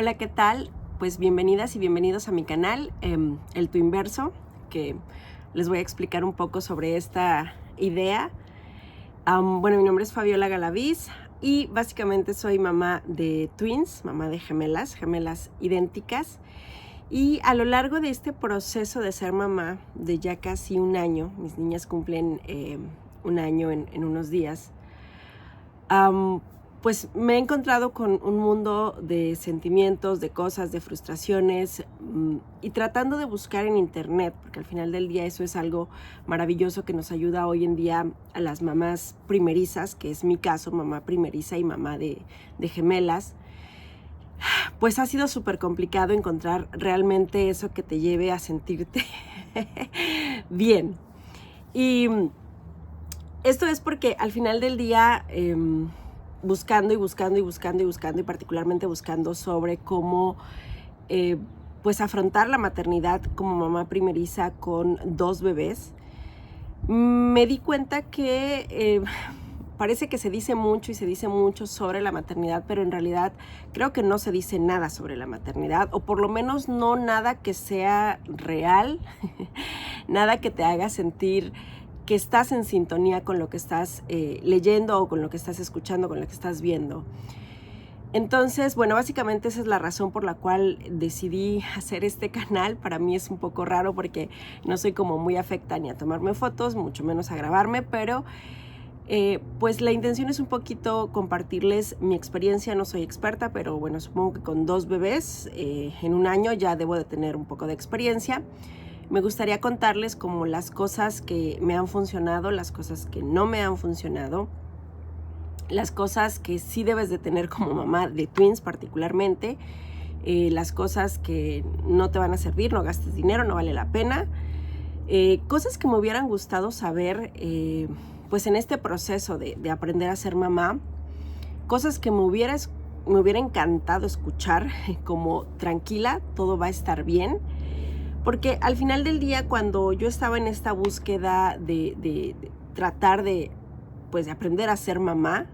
Hola, ¿qué tal? Pues bienvenidas y bienvenidos a mi canal, El Twinverso, que les voy a explicar un poco sobre esta idea. Bueno, mi nombre es Fabiola Galaviz y básicamente soy mamá de twins, mamá de gemelas idénticas. Y a lo largo de este proceso de ser mamá de ya casi un año, mis niñas cumplen un año en unos días, pues me he encontrado con un mundo de sentimientos, de cosas, de frustraciones, y tratando de buscar en internet, porque al final del día eso es algo maravilloso que nos ayuda hoy en día a las mamás primerizas, que es mi caso, mamá primeriza y mamá de gemelas. Pues ha sido súper complicado encontrar realmente eso que te lleve a sentirte bien. Y esto es porque al final del día, buscando y particularmente buscando sobre cómo pues afrontar la maternidad como mamá primeriza con 2 bebés, me di cuenta que parece que se dice mucho sobre la maternidad, pero en realidad creo que no se dice nada sobre la maternidad, o por lo menos no nada que sea real, nada que te haga sentir que estás en sintonía con lo que estás leyendo o con lo que estás escuchando, con lo que estás viendo. Entonces, bueno, básicamente esa es la razón por la cual decidí hacer este canal. Para mí es un poco raro porque no soy como muy afecta ni a tomarme fotos, mucho menos a grabarme, pero pues la intención es un poquito compartirles mi experiencia. No soy experta, pero bueno, supongo que con 2 bebés en un año ya debo de tener un poco de experiencia. Me gustaría contarles como las cosas que me han funcionado, las cosas que no me han funcionado, las cosas que sí debes de tener como mamá de twins particularmente, las cosas que no te van a servir, no gastes dinero, no vale la pena, cosas que me hubieran gustado saber pues en este proceso de aprender a ser mamá, cosas que me hubiera encantado escuchar, como tranquila, todo va a estar bien. Porque al final del día, cuando yo estaba en esta búsqueda de tratar pues, de aprender a ser mamá,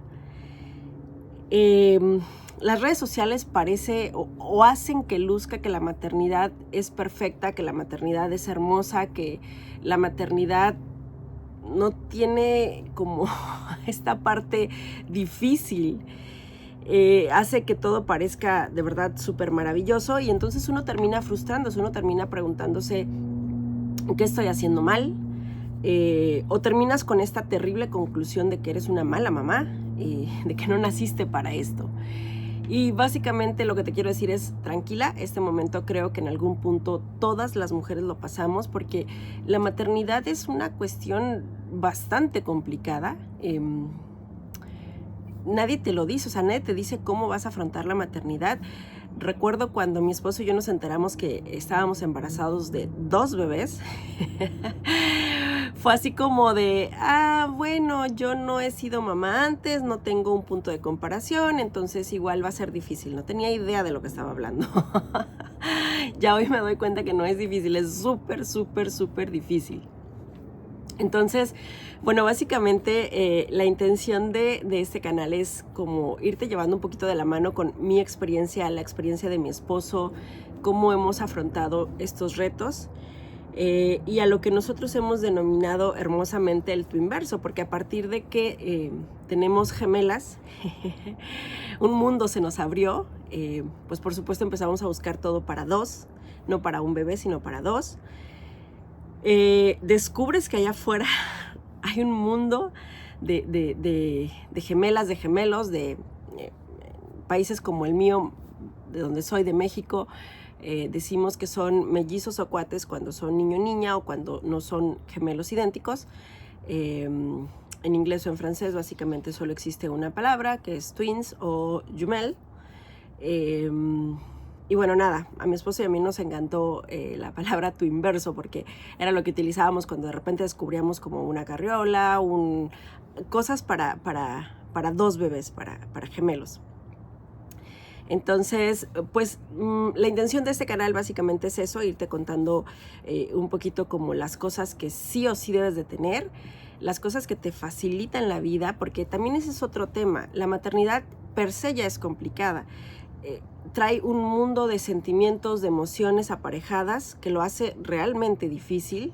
las redes sociales parece o hacen que luzca que la maternidad es perfecta, que la maternidad es hermosa, que la maternidad no tiene como esta parte difícil. Hace que todo parezca de verdad súper maravilloso, y entonces uno termina frustrándose, uno termina preguntándose ¿qué estoy haciendo mal? O terminas con esta terrible conclusión de que eres una mala mamá, de que no naciste para esto. Y básicamente lo que te quiero decir es, tranquila, este momento creo que en algún punto todas las mujeres lo pasamos, porque la maternidad es una cuestión bastante complicada. Nadie te lo dice, o sea, nadie te dice cómo vas a afrontar la maternidad. Recuerdo cuando mi esposo y yo nos enteramos que estábamos embarazados de 2 bebés. Fue así como de, bueno, yo no he sido mamá antes, no tengo un punto de comparación, entonces igual va a ser difícil. No tenía idea de lo que estaba hablando. Ya hoy me doy cuenta que no es difícil, es súper difícil. Entonces, bueno, básicamente la intención de este canal es como irte llevando un poquito de la mano con mi experiencia, la experiencia de mi esposo, cómo hemos afrontado estos retos, y a lo que nosotros hemos denominado hermosamente el Twinverso, porque a partir de que tenemos gemelas, un mundo se nos abrió. Pues por supuesto empezamos a buscar todo para 2, no para un bebé, sino para 2. Descubres que allá afuera hay un mundo de gemelas, de gemelos, de países como el mío, de donde soy, de México. Decimos que son mellizos o cuates cuando son niño o niña, o cuando no son gemelos idénticos. En inglés o en francés básicamente solo existe una palabra, que es twins o jumelles. Y bueno, nada, a mi esposo y a mí nos encantó la palabra twinverso, porque era lo que utilizábamos cuando de repente descubríamos como una carriola, cosas para 2 bebés, para gemelos. Entonces, pues la intención de este canal básicamente es eso, irte contando un poquito como las cosas que sí o sí debes de tener, las cosas que te facilitan la vida, porque también ese es otro tema. La maternidad per se ya es complicada. trae un mundo de sentimientos, de emociones aparejadas que lo hace realmente difícil,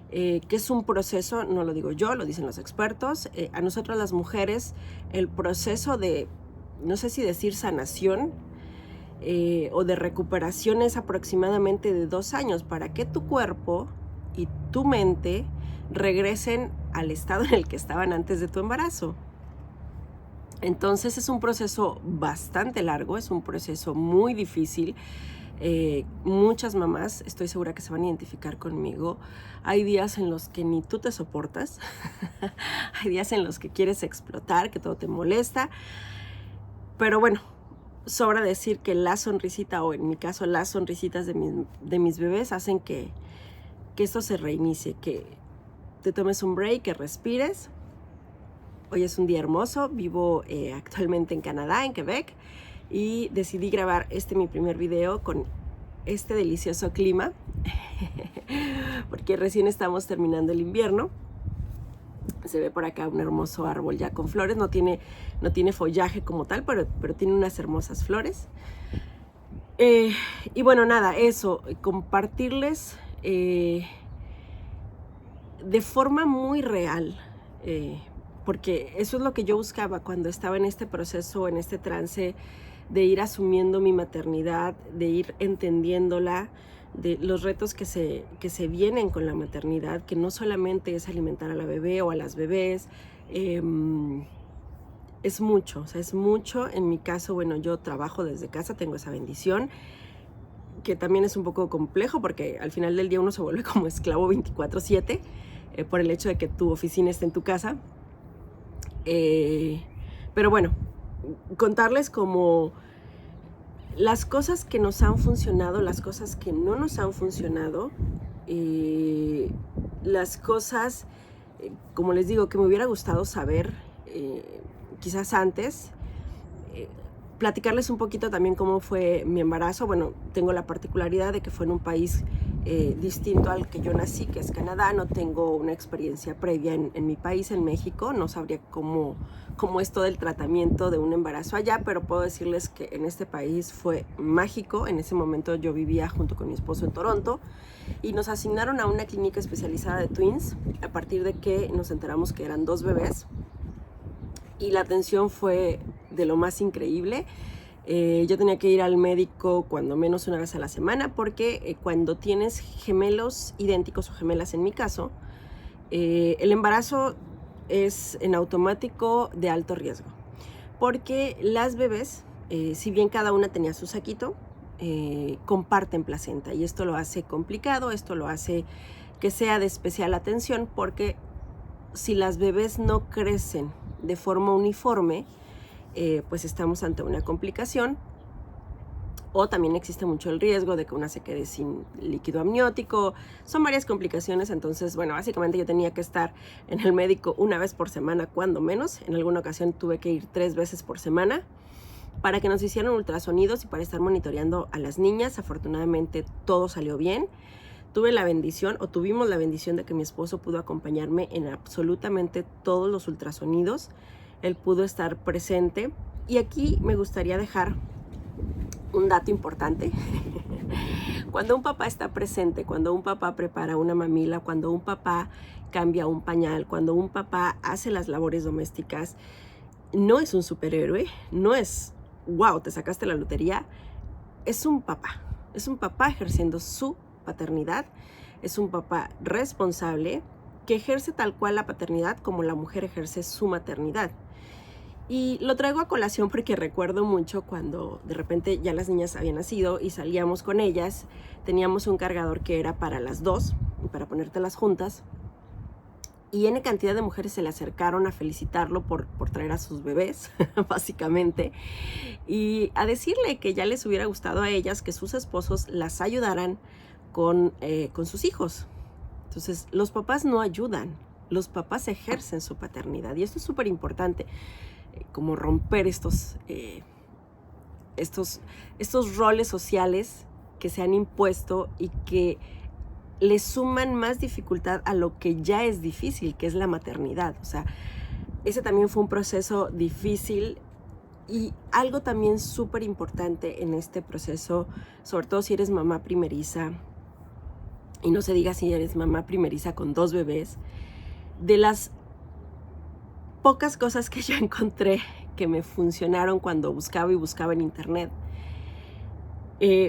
que es un proceso, no lo digo yo, lo dicen los expertos. A nosotros las mujeres el proceso de, no sé si decir sanación o de recuperación es aproximadamente de 2 años para que tu cuerpo y tu mente regresen al estado en el que estaban antes de tu embarazo. Entonces es un proceso bastante largo, es un proceso muy difícil. Muchas mamás, estoy segura que se van a identificar conmigo. Hay días en los que ni tú te soportas. Hay días en los que quieres explotar, que todo te molesta. Pero bueno, sobra decir que la sonrisita, o en mi caso las sonrisitas de mis bebés, hacen que esto se reinicie, que te tomes un break, que respires. Hoy es un día hermoso, vivo actualmente en Canadá, en Quebec, y decidí grabar mi primer video con este delicioso clima, porque recién estamos terminando el invierno. Se ve por acá un hermoso árbol ya con flores, no tiene follaje como tal, pero tiene unas hermosas flores. Y bueno, nada, eso, compartirles de forma muy real, porque eso es lo que yo buscaba cuando estaba en este proceso, en este trance de ir asumiendo mi maternidad, de ir entendiéndola, de los retos que se vienen con la maternidad, que no solamente es alimentar a la bebé o a las bebés, es mucho, o sea, es mucho. En mi caso, bueno, yo trabajo desde casa, tengo esa bendición, que también es un poco complejo porque al final del día uno se vuelve como esclavo 24/7 por el hecho de que tu oficina esté en tu casa. Pero bueno, contarles como las cosas que nos han funcionado, las cosas que no nos han funcionado, las cosas, como les digo, que me hubiera gustado saber quizás antes. Platicarles un poquito también cómo fue mi embarazo. Bueno, tengo la particularidad de que fue en un país distinto al que yo nací, que es Canadá. No tengo una experiencia previa en mi país, en México. No sabría cómo es todo el tratamiento de un embarazo allá, pero puedo decirles que en este país fue mágico. En ese momento yo vivía junto con mi esposo en Toronto y nos asignaron a una clínica especializada de twins a partir de que nos enteramos que eran 2 bebés. Y la atención fue de lo más increíble. Yo tenía que ir al médico cuando menos una vez a la semana porque cuando tienes gemelos idénticos o gemelas en mi caso, el embarazo es en automático de alto riesgo. Porque las bebés, si bien cada una tenía su saquito, comparten placenta y esto lo hace complicado, esto lo hace que sea de especial atención porque si las bebés no crecen de forma uniforme, pues estamos ante una complicación, o también existe mucho el riesgo de que una se quede sin líquido amniótico. Son varias complicaciones. Entonces, bueno, básicamente yo tenía que estar en el médico una vez por semana, cuando menos. En alguna ocasión tuve que ir 3 veces por semana para que nos hicieran ultrasonidos y para estar monitoreando a las niñas. Afortunadamente todo salió bien. Tuve la bendición, o tuvimos la bendición, de que mi esposo pudo acompañarme en absolutamente todos los ultrasonidos. Él pudo estar presente. Y aquí me gustaría dejar un dato importante. Cuando un papá está presente, cuando un papá prepara una mamila, cuando un papá cambia un pañal, cuando un papá hace las labores domésticas, no es un superhéroe, no es, wow, te sacaste la lotería. Es un papá ejerciendo su paternidad, es un papá responsable que ejerce tal cual la paternidad como la mujer ejerce su maternidad. Y lo traigo a colación porque recuerdo mucho cuando de repente ya las niñas habían nacido y salíamos con ellas, teníamos un cargador que era para las 2, para ponértelas juntas, y N cantidad de mujeres se le acercaron a felicitarlo por traer a sus bebés, básicamente, y a decirle que ya les hubiera gustado a ellas que sus esposos las ayudaran con sus hijos. Entonces, los papás no ayudan, los papás ejercen su paternidad, y esto es súper importante, como romper estos roles sociales que se han impuesto y que le suman más dificultad a lo que ya es difícil, que es la maternidad. O sea, ese también fue un proceso difícil Y algo también súper importante en este proceso, sobre todo si eres mamá primeriza, y no se diga si eres mamá primeriza con 2 bebés, de las pocas cosas que yo encontré que me funcionaron cuando buscaba y buscaba en internet,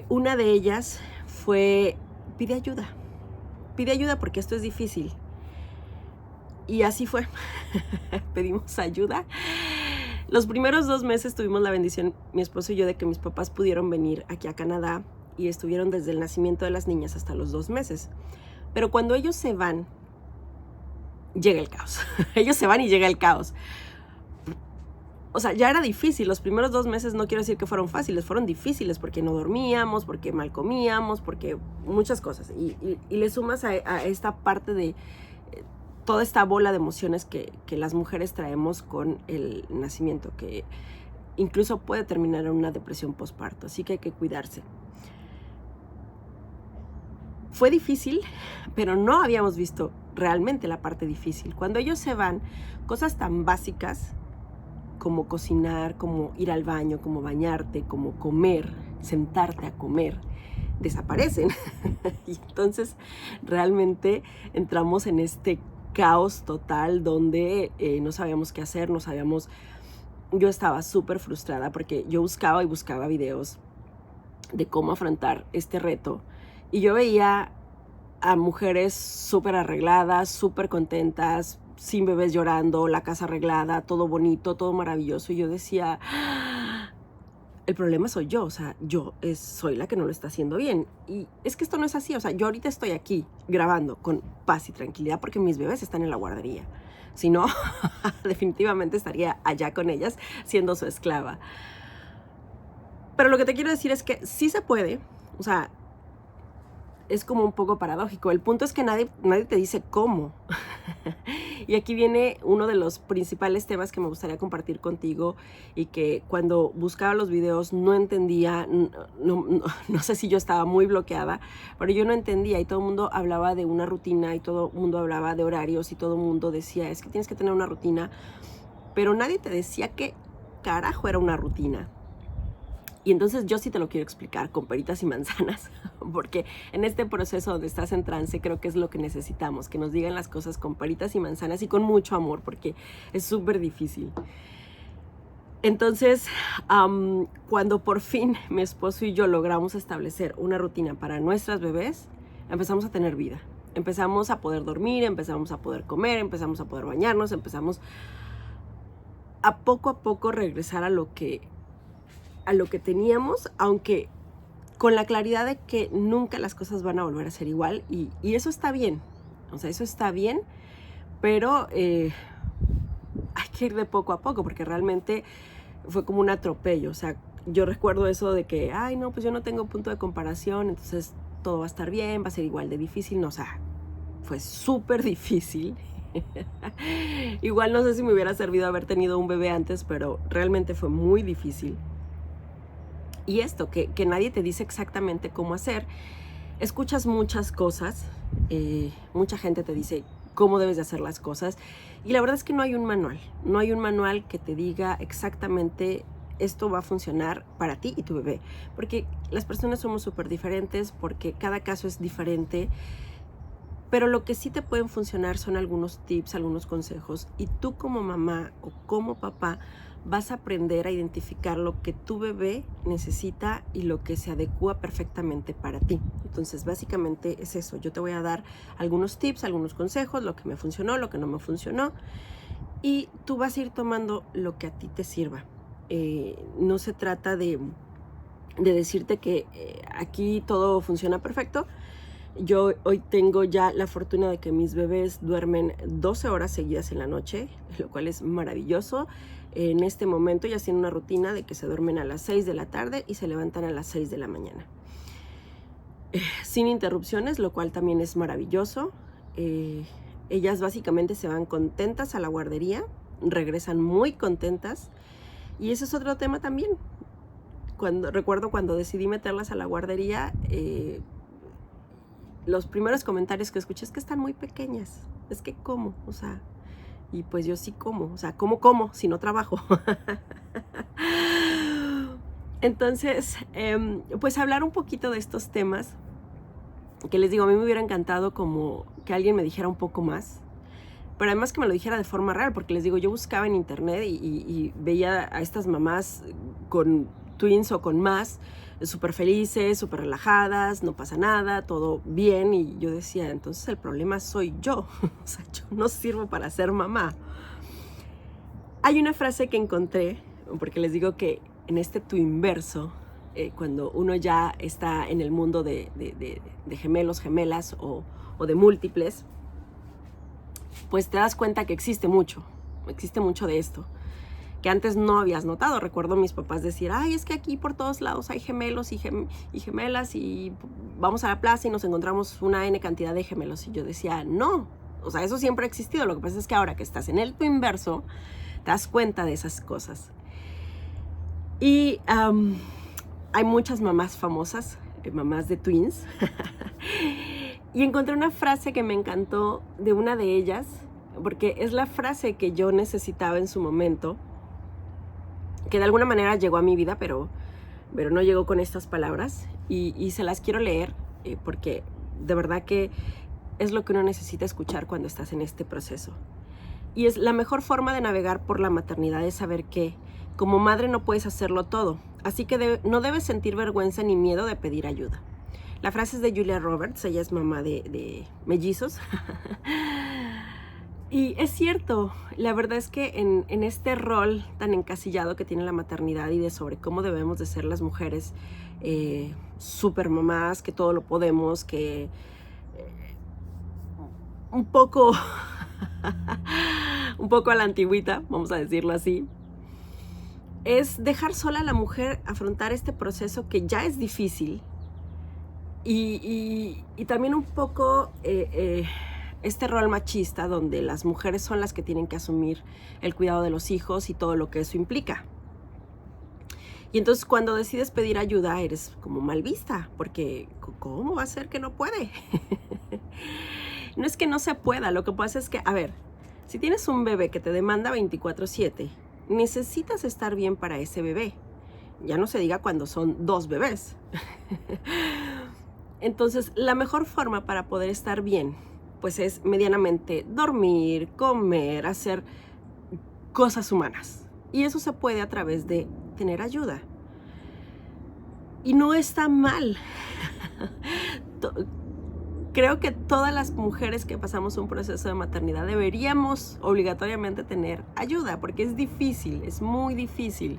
una de ellas fue pide ayuda porque esto es difícil. Y así fue, pedimos ayuda. Los primeros 2 meses tuvimos la bendición, mi esposo y yo, de que mis papás pudieron venir aquí a Canadá y estuvieron desde el nacimiento de las niñas hasta los 2 meses. Pero cuando ellos se van, llega el caos. Ellos se van y llega el caos. O sea, ya era difícil. Los primeros 2 meses no quiero decir que fueron fáciles, fueron difíciles porque no dormíamos, porque mal comíamos, porque muchas cosas. Y le sumas a esta parte de toda esta bola de emociones que las mujeres traemos con el nacimiento, que incluso puede terminar en una depresión postparto, así que hay que cuidarse. Fue difícil, pero no habíamos visto realmente la parte difícil. Cuando ellos se van, cosas tan básicas como cocinar, como ir al baño, como bañarte, como comer, sentarte a comer, desaparecen. Y entonces realmente entramos en este caos total donde no sabíamos qué hacer, yo estaba súper frustrada porque yo buscaba videos de cómo afrontar este reto y yo veía a mujeres súper arregladas, súper contentas, sin bebés llorando, la casa arreglada, todo bonito, todo maravilloso, y yo decía, el problema soy yo, o sea, soy la que no lo está haciendo bien. Y es que esto no es así, o sea, yo ahorita estoy aquí grabando con paz y tranquilidad porque mis bebés están en la guardería. Si no, definitivamente estaría allá con ellas siendo su esclava. Pero lo que te quiero decir es que sí se puede, o sea, es como un poco paradójico. El punto es que nadie te dice cómo. Y aquí viene uno de los principales temas que me gustaría compartir contigo y que cuando buscaba los videos no entendía, no sé si yo estaba muy bloqueada, pero yo no entendía y todo el mundo hablaba de una rutina y todo el mundo hablaba de horarios y todo el mundo decía, es que tienes que tener una rutina, pero nadie te decía qué carajo era una rutina. Y entonces yo sí te lo quiero explicar con peritas y manzanas, porque en este proceso donde estás en trance creo que es lo que necesitamos, que nos digan las cosas con peritas y manzanas y con mucho amor, porque es súper difícil. Entonces, cuando por fin mi esposo y yo logramos establecer una rutina para nuestras bebés, empezamos a tener vida. Empezamos a poder dormir, empezamos a poder comer, empezamos a poder bañarnos, empezamos a poco regresar a lo que teníamos, aunque con la claridad de que nunca las cosas van a volver a ser igual y eso está bien, o sea, eso está bien, pero hay que ir de poco a poco porque realmente fue como un atropello. O sea, yo recuerdo eso de que, ay no, pues yo no tengo punto de comparación, entonces todo va a estar bien, va a ser igual de difícil. No, o sea, fue súper difícil. Igual no sé si me hubiera servido haber tenido un bebé antes, pero realmente fue muy difícil. Y esto, que nadie te dice exactamente cómo hacer. Escuchas muchas cosas, mucha gente te dice cómo debes de hacer las cosas y la verdad es que no hay un manual que te diga exactamente esto va a funcionar para ti y tu bebé, porque las personas somos súper diferentes, porque cada caso es diferente, pero lo que sí te pueden funcionar son algunos tips, algunos consejos, y tú como mamá o como papá vas a aprender a identificar lo que tu bebé necesita y lo que se adecua perfectamente para ti. Entonces, básicamente es eso. Yo te voy a dar algunos tips, algunos consejos, lo que me funcionó, lo que no me funcionó, y tú vas a ir tomando lo que a ti te sirva. No se trata de decirte que aquí todo funciona perfecto. Yo hoy tengo ya la fortuna de que mis bebés duermen 12 horas seguidas en la noche, lo cual es maravilloso. En este momento ya tienen una rutina de que se duermen a las 6 de la tarde y se levantan a las 6 de la mañana. Sin interrupciones, lo cual también es maravilloso. Ellas básicamente se van contentas a la guardería, regresan muy contentas. Y ese es otro tema también. Recuerdo cuando decidí meterlas a la guardería, los primeros comentarios que escuché es que están muy pequeñas. Es que ¿cómo? O sea, y pues yo sí como. O sea, ¿cómo si no trabajo? Entonces, pues hablar un poquito de estos temas, que les digo, a mí me hubiera encantado como que alguien me dijera un poco más, pero además que me lo dijera de forma real, porque les digo, yo buscaba en internet y veía a estas mamás con twins o con más, súper felices, súper relajadas, no pasa nada, todo bien, y yo decía, entonces el problema soy yo, o sea, yo no sirvo para ser mamá. Hay una frase que encontré, porque les digo que en este twinverso, cuando uno ya está en el mundo de gemelos, gemelas o de múltiples, pues te das cuenta que existe mucho de esto, que antes no habías notado. Recuerdo a mis papás decir, ay, es que aquí por todos lados hay gemelos y gemelas y vamos a la plaza y nos encontramos una N cantidad de gemelos. Y yo decía, no, o sea, eso siempre ha existido. Lo que pasa es que ahora que estás en el twinverso, te das cuenta de esas cosas. Y hay muchas mamás famosas, mamás de twins. Y encontré una frase que me encantó de una de ellas, porque es la frase que yo necesitaba en su momento, que de alguna manera llegó a mi vida, pero no llegó con estas palabras. Y se las quiero leer, porque de verdad que es lo que uno necesita escuchar cuando estás en este proceso. Y es la mejor forma de navegar por la maternidad es saber que como madre no puedes hacerlo todo, así que no debes sentir vergüenza ni miedo de pedir ayuda. La frase es de Julia Roberts, ella es mamá de mellizos. Y es cierto, la verdad es que en este rol tan encasillado que tiene la maternidad y de sobre cómo debemos de ser las mujeres super mamás, que todo lo podemos, que un poco a la antigüita, vamos a decirlo así, es dejar sola a la mujer afrontar este proceso que ya es difícil y también un poco este rol machista donde las mujeres son las que tienen que asumir el cuidado de los hijos y todo lo que eso implica. Y entonces cuando decides pedir ayuda eres como mal vista, porque ¿cómo va a ser que no puede? No es que no se pueda, lo que pasa es que, a ver, si tienes un bebé que te demanda 24/7, necesitas estar bien para ese bebé. Ya no se diga cuando son 2 bebés. Entonces, la mejor forma para poder estar bien, pues es medianamente dormir, comer, hacer cosas humanas. Y eso se puede a través de tener ayuda. Y no está mal. Creo que todas las mujeres que pasamos un proceso de maternidad deberíamos obligatoriamente tener ayuda, porque es difícil, es muy difícil.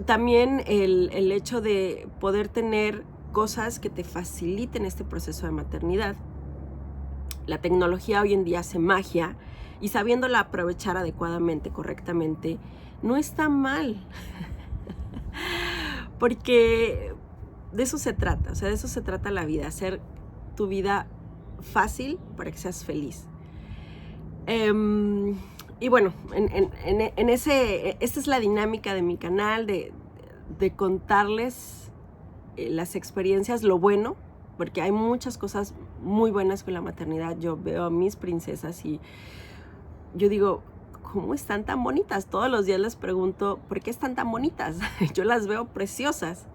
También el hecho de poder tener cosas que te faciliten este proceso de maternidad. La tecnología hoy en día hace magia y sabiéndola aprovechar adecuadamente, correctamente, no está mal. Porque de eso se trata, o sea, de eso se trata la vida, hacer tu vida fácil para que seas feliz. Y bueno, esta es la dinámica de mi canal, de contarles las experiencias, lo bueno, porque hay muchas cosas muy buenas con la maternidad. Yo veo a mis princesas y yo digo, ¿cómo están tan bonitas? Todos los días les pregunto, ¿por qué están tan bonitas? Yo las veo preciosas.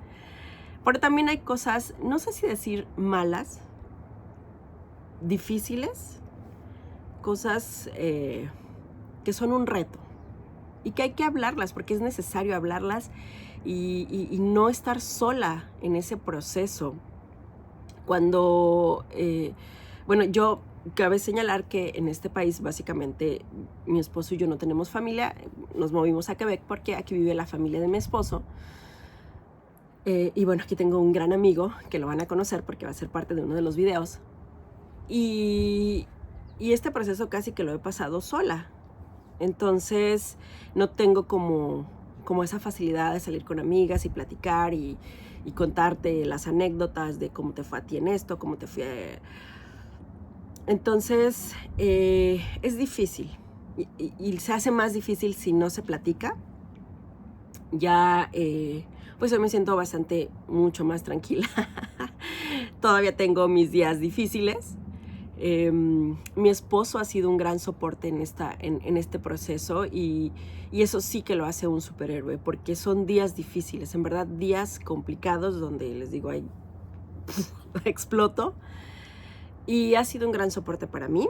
Pero también hay cosas, no sé si decir malas, difíciles, cosas que son un reto y que hay que hablarlas porque es necesario hablarlas y no estar sola en ese proceso. Cuando, bueno, yo cabe señalar que en este país básicamente mi esposo y yo no tenemos familia, nos movimos a Quebec porque aquí vive la familia de mi esposo. Y bueno, aquí tengo un gran amigo que lo van a conocer porque va a ser parte de uno de los videos. Y este proceso casi que lo he pasado sola. Entonces no tengo como esa facilidad de salir con amigas y platicar y contarte las anécdotas de cómo te fue a ti en esto, cómo te fue. Entonces es difícil y se hace más difícil si no se platica. Ya pues hoy me siento mucho más tranquila. Todavía tengo mis días difíciles, Mi esposo ha sido un gran soporte en este proceso y eso sí que lo hace un superhéroe, porque son días difíciles, en verdad días complicados donde les digo, ay, exploto, y ha sido un gran soporte para mí,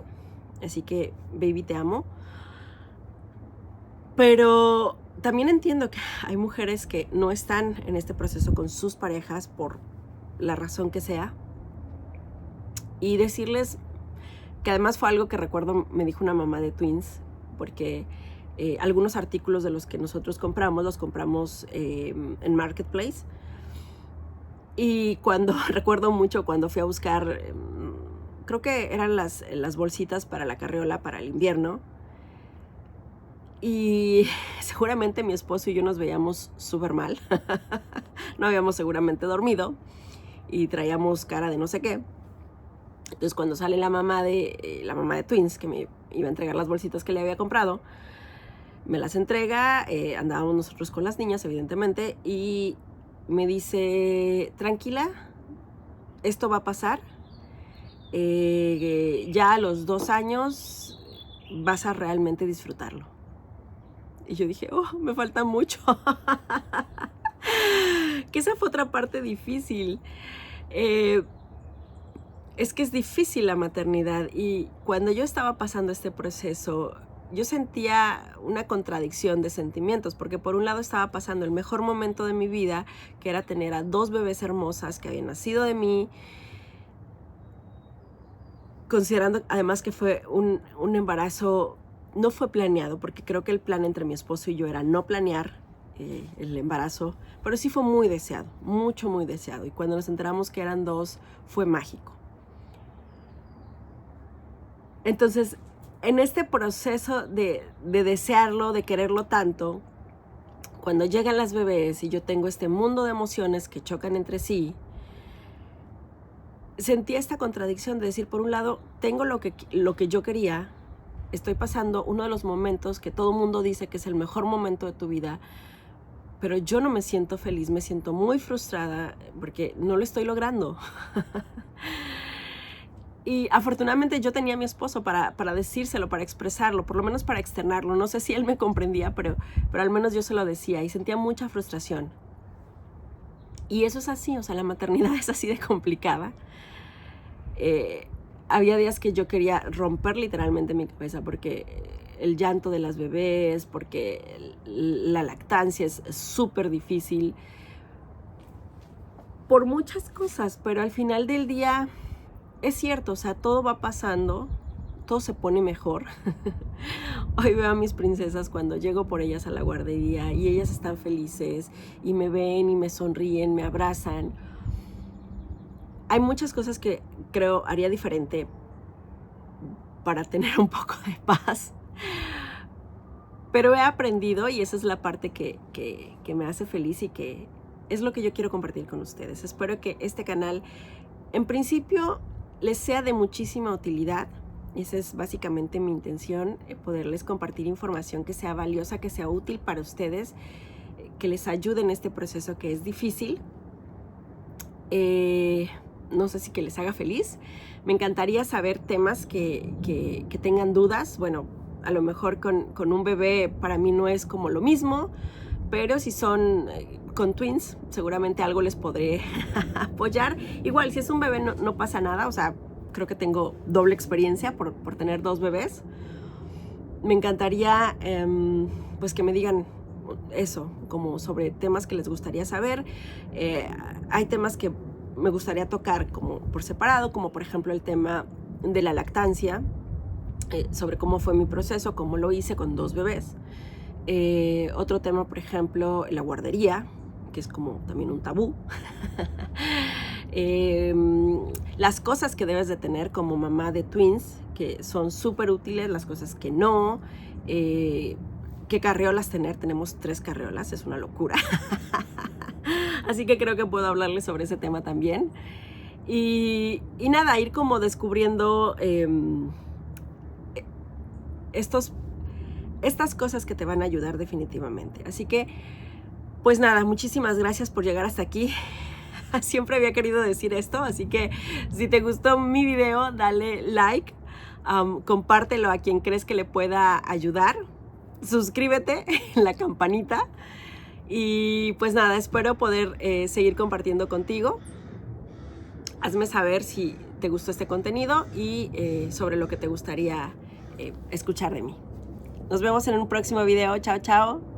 así que baby, te amo. Pero también entiendo que hay mujeres que no están en este proceso con sus parejas por la razón que sea, y decirles que además fue algo que recuerdo me dijo una mamá de twins, porque algunos artículos de los que nosotros compramos los compramos en Marketplace, y recuerdo mucho cuando fui a buscar, creo que eran las bolsitas para la carriola para el invierno, y seguramente mi esposo y yo nos veíamos súper mal. No habíamos seguramente dormido y traíamos cara de no sé qué. Entonces cuando sale la mamá de twins, que me iba a entregar las bolsitas que le había comprado, me las entrega, andábamos nosotros con las niñas evidentemente, y me dice, tranquila, esto va a pasar, ya a los 2 años vas a realmente disfrutarlo. Y yo dije, oh, me falta mucho. Que esa fue otra parte difícil. Es que es difícil la maternidad, y cuando yo estaba pasando este proceso, yo sentía una contradicción de sentimientos, porque por un lado estaba pasando el mejor momento de mi vida, que era tener a 2 bebés hermosas que habían nacido de mí, considerando además que fue un embarazo, no fue planeado, porque creo que el plan entre mi esposo y yo era no planear el embarazo, pero sí fue muy deseado, mucho, muy deseado, y cuando nos enteramos que eran 2, fue mágico. Entonces, en este proceso de desearlo, de quererlo tanto, cuando llegan las bebés y yo tengo este mundo de emociones que chocan entre sí, sentí esta contradicción de decir, por un lado, tengo lo que yo quería, estoy pasando uno de los momentos que todo mundo dice que es el mejor momento de tu vida, pero yo no me siento feliz, me siento muy frustrada porque no lo estoy logrando. Y afortunadamente yo tenía a mi esposo para decírselo, para expresarlo, por lo menos para externarlo. No sé si él me comprendía, pero al menos yo se lo decía, y sentía mucha frustración. Y eso es así, o sea, la maternidad es así de complicada. Había días que yo quería romper literalmente mi cabeza, porque el llanto de las bebés, porque la lactancia es súper difícil, por muchas cosas, pero al final del día es cierto, o sea, todo va pasando, todo se pone mejor. Hoy veo a mis princesas cuando llego por ellas a la guardería y ellas están felices y me ven y me sonríen, me abrazan. Hay muchas cosas que creo haría diferente para tener un poco de paz, pero he aprendido, y esa es la parte que me hace feliz y que es lo que yo quiero compartir con ustedes. Espero que este canal, en principio, les sea de muchísima utilidad. Esa es básicamente mi intención, poderles compartir información que sea valiosa, que sea útil para ustedes, que les ayude en este proceso que es difícil. No sé si que les haga feliz. Me encantaría saber temas que tengan dudas. Bueno, a lo mejor con un bebé para mí no es como lo mismo, pero si son con twins, seguramente algo les podré apoyar. Igual, si es un bebé no pasa nada, o sea, creo que tengo doble experiencia por tener 2 bebés. Me encantaría pues que me digan eso, como sobre temas que les gustaría saber. Hay temas que me gustaría tocar como por separado, como por ejemplo el tema de la lactancia, sobre cómo fue mi proceso, cómo lo hice con 2 bebés. Otro tema, por ejemplo, la guardería, que es como también un tabú. Las cosas que debes de tener como mamá de twins, que son súper útiles, las cosas que no. ¿Qué carriolas tener? Tenemos 3 carriolas, es una locura. Así que creo que puedo hablarles sobre ese tema también. Y nada, ir como descubriendo estas cosas que te van a ayudar definitivamente. Así que, pues nada, muchísimas gracias por llegar hasta aquí. Siempre había querido decir esto, así que si te gustó mi video, dale like, compártelo a quien crees que le pueda ayudar, suscríbete en la campanita y pues nada, espero poder seguir compartiendo contigo. Hazme saber si te gustó este contenido y sobre lo que te gustaría escuchar de mí. Nos vemos en un próximo video. Chao, chao.